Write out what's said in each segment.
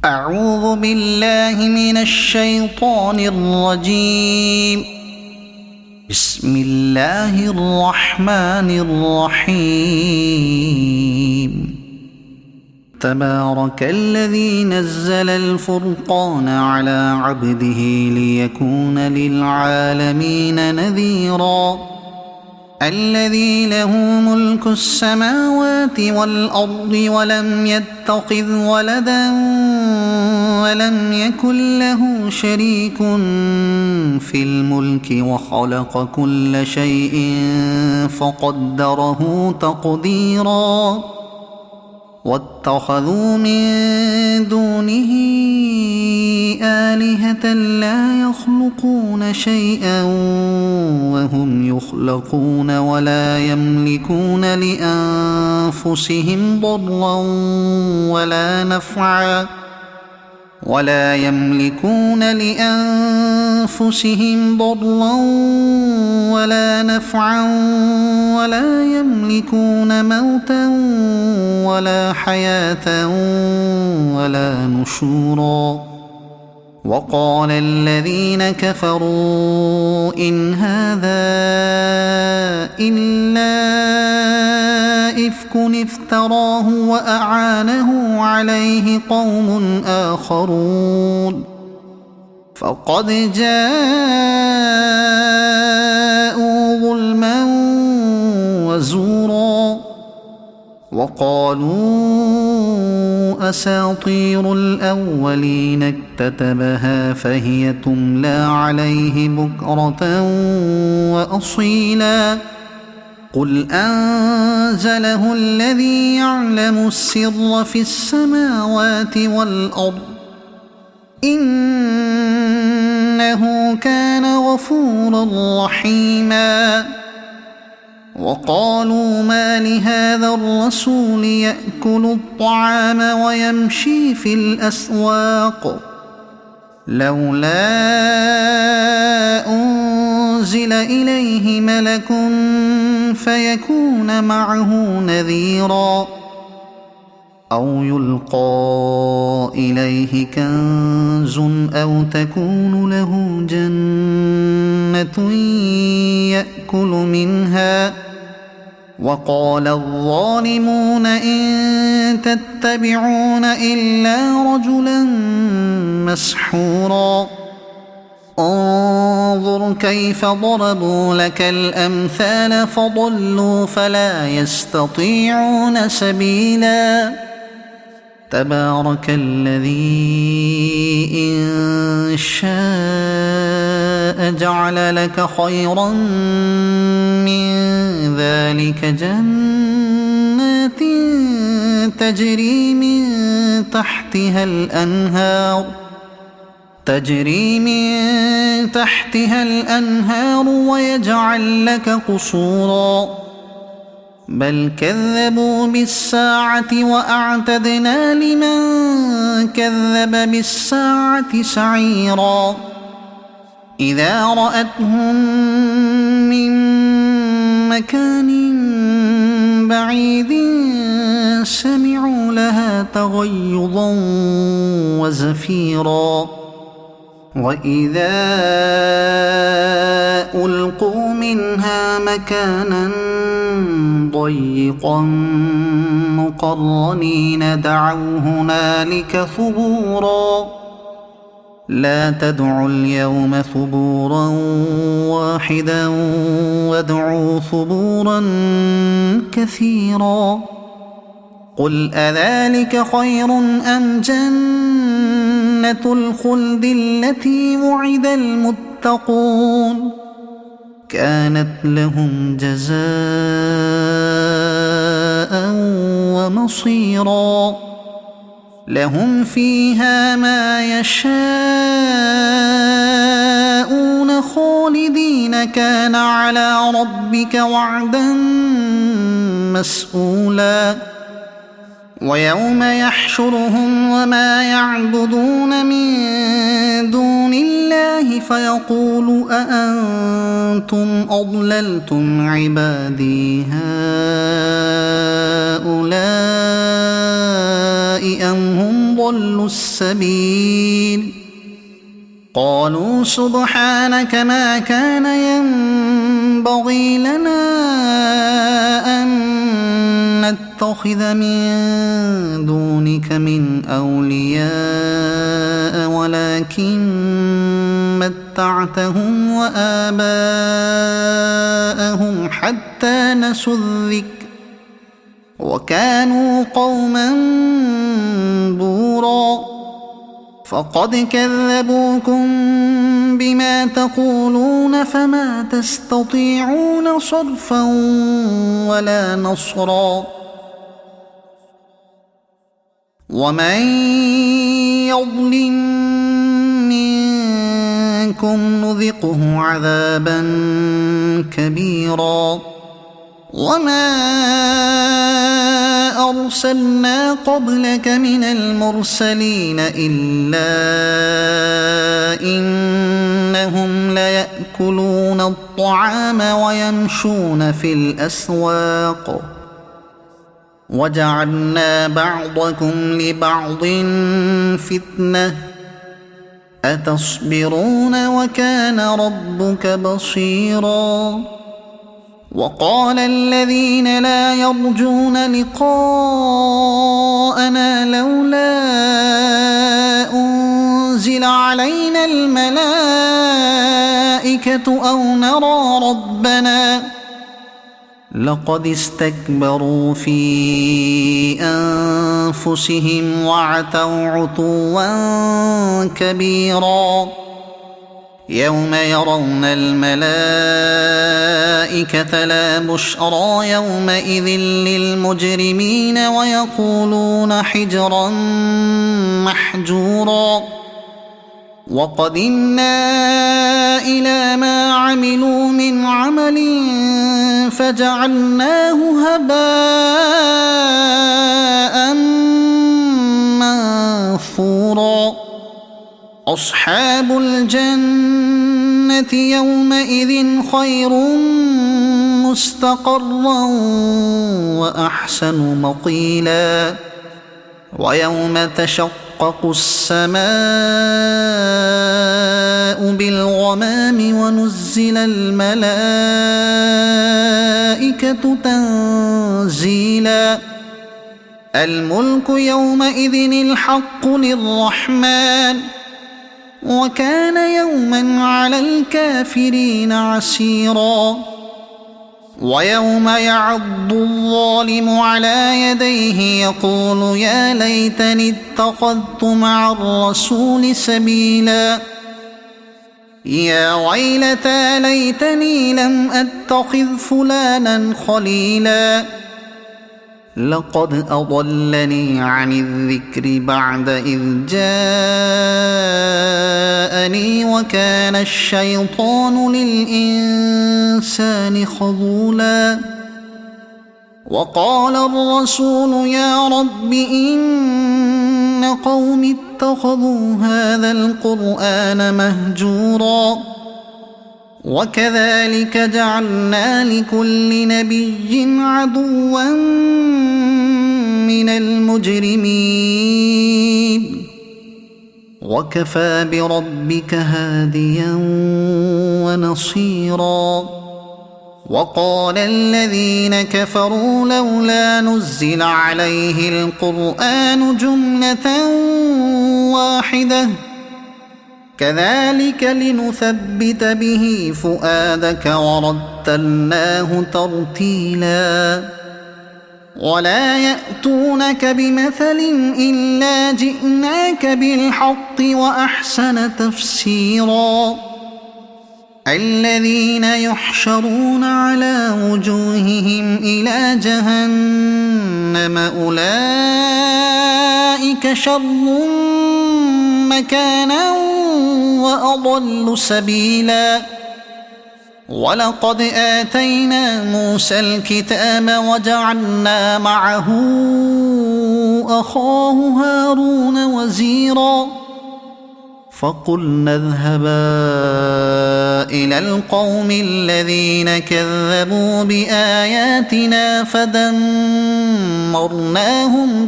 أعوذ بالله من الشيطان الرجيم. بسم الله الرحمن الرحيم. تبارك الذي نزل الفرقان على عبده ليكون للعالمين نذيرا. الذي له ملك السماوات والأرض ولم يتخذ ولدا ولم يكن له شريك في الملك وخلق كل شيء فقدره تقديرا. واتخذوا من دونه آلهة لا يخلقون شيئا وهم يخلقون ولا يملكون لأنفسهم ضرا ولا نفعا ولا يملكون موتا ولا حياة ولا نشورا. وقال الذين كفروا إن هذا إلا إفك افتراه وأعانه عليه قوم آخرون فقد جاءوا ظلما وزورا. وقالوا أساطير الأولين اكتتبها فهي تملى عليه بكرة وأصيلا. قل أنزله الذي يعلم السر في السماوات والأرض إنه كان غفورا رحيما. وقالوا ما لهذا الرسول يأكل الطعام ويمشي في الأسواق لولا أنزل إليه ملك فيكون معه نذيرا أو يلقى إليه كنز أو تكون له جنة يأكل منها. وقال الظالمون إن تتبعون إلا رجلا مسحورا. انظر كيف ضربوا لك الأمثال فضلوا فلا يستطيعون سبيلا. تبارك الذي إن شاء جعل لك خيرا من ذلك جنات تجري من تحتها الأنهار ويجعل لك قصورا. بل كذبوا بالساعة وأعتدنا لمن كذب بالساعة سعيرا. إذا رأتهم من مكان بعيد سمعوا لها تغيظا وزفيرا. وإذا ألقوا منها مكانا ضيقا مقرنين دعوا هنالك ثبورا. لا تدعوا اليوم ثبورا واحدا وادعوا ثبورا كثيرا. قل أذلك خير أم جنة الخلد التي وعد المتقون كانت لهم جزاء ومصيرا. لهم فيها ما يشاءون خالدين كان على ربك وعدا مسئولا. ويوم يحشرهم وما يعبدون من دون الله فيقول أأنتم أضللتم عبادي هؤلاء أم هم ضلوا السبيل قالوا سبحانك ما كان ينبغي لنا أن نتخذ من دونك من أولياء ولكن متعتهم وآباءهم حتى نسوا الذكر وكانوا قوما بورا فقد كذبوكم بما تقولون فما تستطيعون صرفا ولا نصرا ومن يظلم منكم نذقه عذابا كبيرا وما أرسلنا قبلك من المرسلين إلا إنهم ليأكلون الطعام ويمشون في الأسواق وجعلنا بعضكم لبعض فتنة أتصبرون وكان ربك بصيرا وقال الذين لا يرجون لقاءنا لولا أنزل علينا الملائكة أو نرى ربنا لقد استكبروا في أنفسهم وعتوا عتوا كبيرا يوم يرون الملائكة لا بشرى يومئذ للمجرمين ويقولون حجرا محجورا وقدمنا إلى ما عملوا من عمل فجعلناه هباء منثورا أصحاب الجنة يومئذ خير مستقرا وأحسن مقيلا ويوم تشقق السماء بالغمام ونزل الملائكة تنزيلا الملك يومئذ الحق للرحمن وكان يوما على الكافرين عسيرا ويوم يعض الظالم على يديه يقول يا ليتني اتخذت مع الرسول سبيلا يا ويلتى ليتني لم أتخذ فلانا خليلا لقد أضلني عن الذكر بعد إذ جاءني وكان الشيطان للإنسان خذولا وقال الرسول يا رب إن قوم اتخذوا هذا القرآن مهجورا وكذلك جعلنا لكل نبي عدوا من المجرمين وكفى بربك هاديا ونصيرا وقال الذين كفروا لولا نزل عليه القرآن جملة واحدة كذلك لنثبت به فؤادك ورتلناه ترتيلا ولا يأتونك بمثل إلا جئناك بالحق وأحسن تفسيرا الذين يحشرون على وجوههم إلى جهنم أولئك شر مكانا وأضل سبيلا ولقد آتينا موسى الكتاب وجعلنا معه أخاه هارون وزيرا فقلنا اذهبا إلى القوم الذين كذبوا بآياتنا فدمرناهم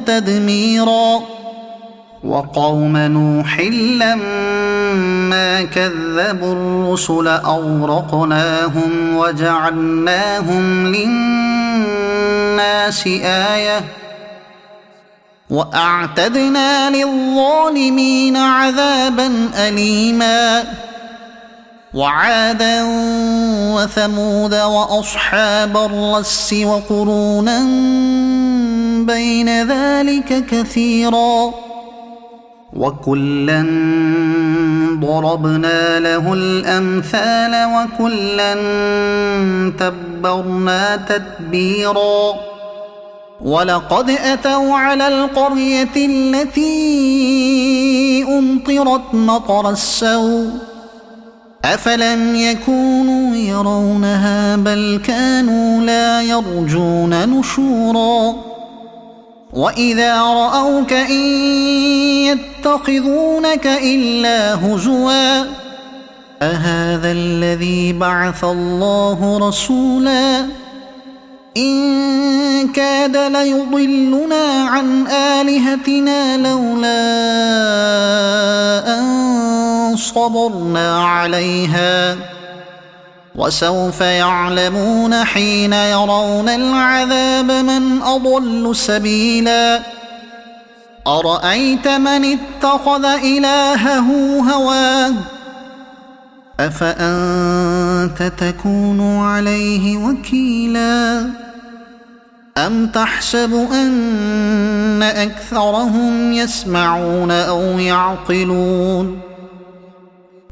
تدميرا وقوم نوح لما كذبوا الرسل أغرقناهم وجعلناهم للناس آية وأعتدنا للظالمين عذابا أليما وعادا وثمود وأصحاب الرس وقرونا بين ذلك كثيرا وكلا ضربنا له الأمثال وكلا تبرنا تتبيرا ولقد أتوا على القرية التي أمطرت مطر السوء أفلم يكونوا يرونها بل كانوا لا يرجون نشورا وإذا رأوك إن يتخذونك إلا هزوا أهذا الذي بعث الله رسولا إن كاد ليضلنا عن آلهتنا لولا أن صبرنا عليها وسوف يعلمون حين يرون العذاب من أضل سبيلا أرأيت من اتخذ إلهه هواه أفأنت تكون عليه وكيلا أم تحسب أن أكثرهم يسمعون أو يعقلون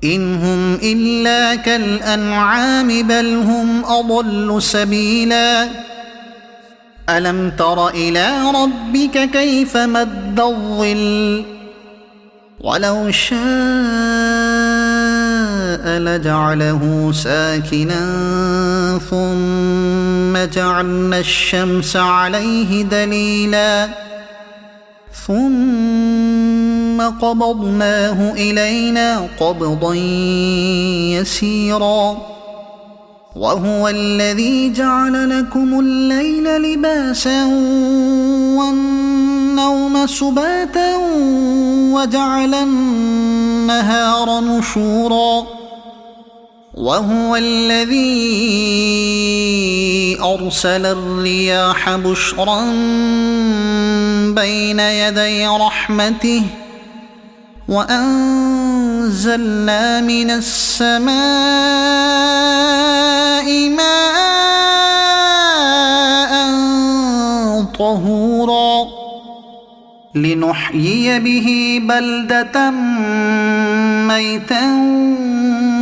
إن هم إلا كالأنعام بل هم أضل سبيلا ألم تر إلى ربك كيف مد الظل ولو شاء لجعله ساكنا ثم جعلنا الشمس عليه دليلا ثم قبضناه إلينا قبضا يسيرا وهو الذي جعل لكم الليل لباسا والنوم سباتا وجعل النهار نشورا وهو الذي أرسل الرياح بشرا بين يدي رحمته وأنزلنا من السماء ماء طهورا لنحيي به بلدة ميتا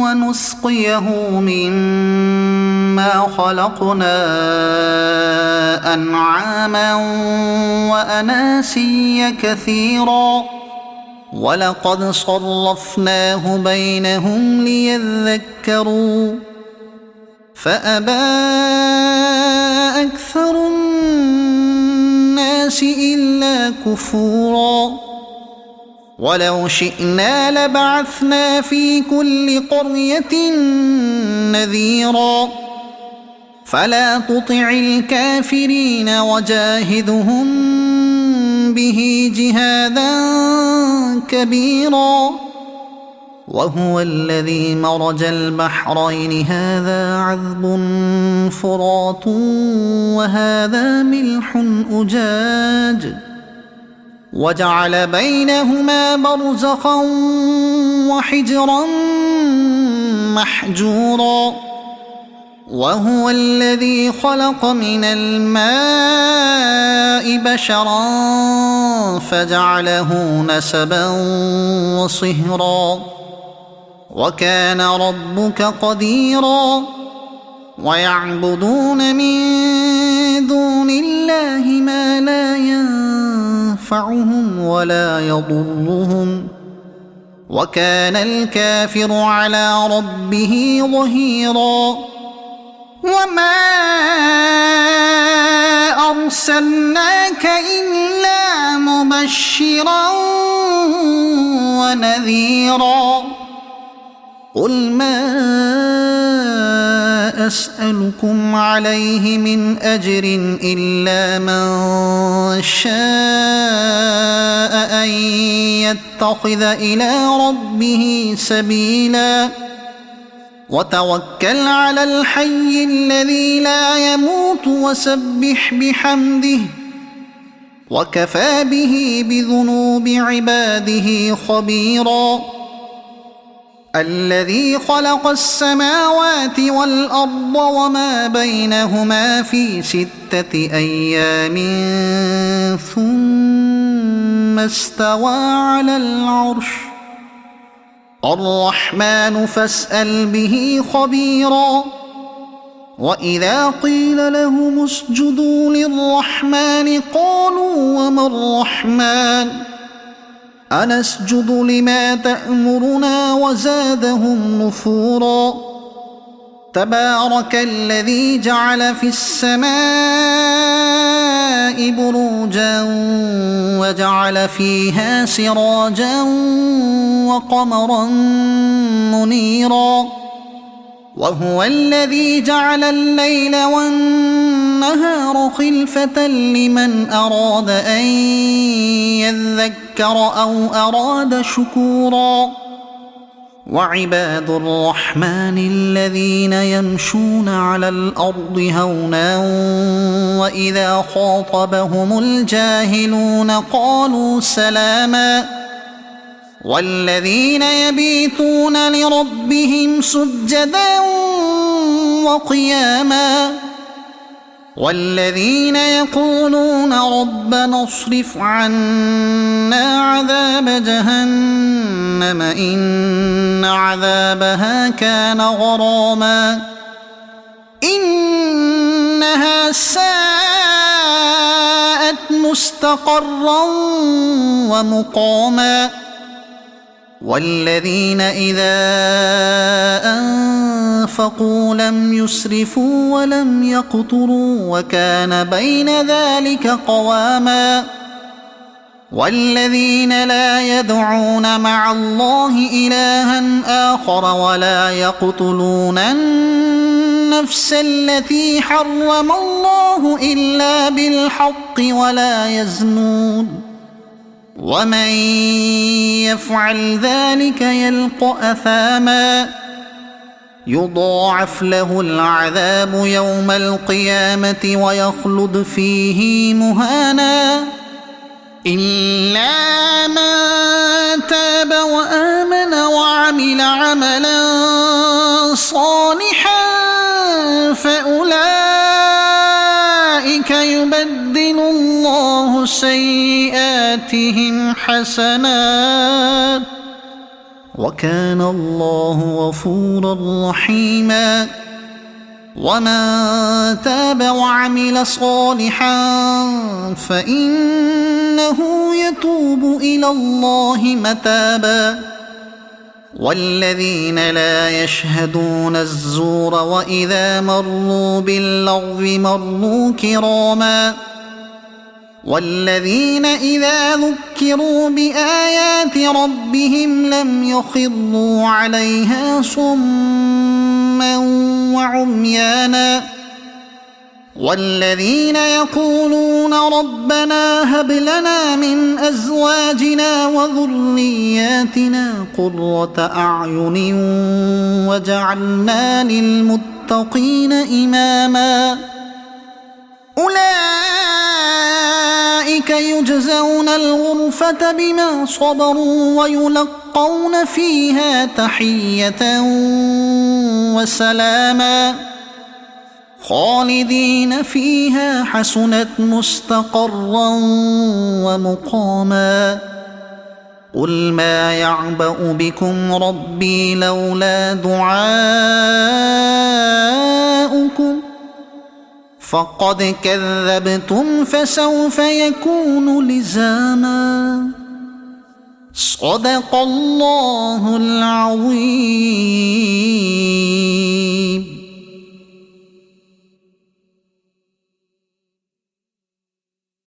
ونسقيه مما خلقنا أنعاما وأناسيا كثيرا ولقد صرفناه بينهم ليذكروا فأبى أكثر الناس إلا كفورا ولو شئنا لبعثنا في كل قرية نذيرا فلا تطع الكافرين وجاهدهم به جهادا كبيرا وهو الذي مرج البحرين هذا عذب فرات وهذا ملح أجاج وجعل بينهما برزخا وحجرا محجورا وهو الذي خلق من الماء بشرا فجعله نسبا وصهرا وكان ربك قديرا ويعبدون من دون الله ما لا ينفعهم ولا يضرهم وكان الكافر على ربه ظهيرا وما أرسلناك إلا مبشرا ونذيرا قل ما أسألكم عليه من أجر إلا من شاء أن يتخذ إلى ربه سبيلا وتوكل على الحي الذي لا يموت وسبح بحمده وكفى به بذنوب عباده خبيرا الذي خلق السماوات والأرض وما بينهما في 6 أيام ثم استوى على العرش الرحمن فاسأل به خبيرا وإذا قيل لهم اسجدوا للرحمن قالوا وما الرحمن أنسجد لما تأمرنا وزادهم نفورا تبارك الذي جعل في السماء بروجا وجعل فيها سراجا وقمرا منيرا وهو الذي جعل الليل والنهار خلفة لمن أراد أن يذكر أو أراد شكورا وعباد الرحمن الذين يمشون على الأرض هونا وإذا خاطبهم الجاهلون قالوا سلاما والذين يبيتون لربهم سجدا وقياما والذين يقولون ربنا اصرف عنا عذاب جهنم إن عذابها كان غراما إنها ساءت مستقرا ومقاما والذين إذا أنفقوا لم يسرفوا ولم يقتروا وكان بين ذلك قواما والذين لا يدعون مع الله إلها آخر ولا يقتلون النفس التي حرم الله إلا بالحق ولا يزنون ومن يفعل ذلك يلق أثاما يضاعف له العذاب يوم القيامة ويخلد فيه مهانا إلا من تاب وآمن وعمل عملا صالحا فأولئك يبدل الله سيئاتهم حسنات وكان الله غفورا رحيما ومن تاب وعمل صالحا فإنه يتوب إلى الله متابا والذين لا يشهدون الزور وإذا مروا باللغو مروا كراما والذين إذا ذكروا بآيات ربهم لم يخروا عليها صما وعميانا والذين يقولون ربنا هب لنا من أزواجنا وذرياتنا قرة أعين وجعلنا للمتقين إماما أولئك يجزون الغرفة بما صبروا ويلقون فيها تحية وسلاما خالدين فيها حسنت مستقرا ومقاما قل ما يعبأ بكم ربي لولا دعاؤكم فقد كذبتم فسوف يكون لزاما صدق الله العظيم.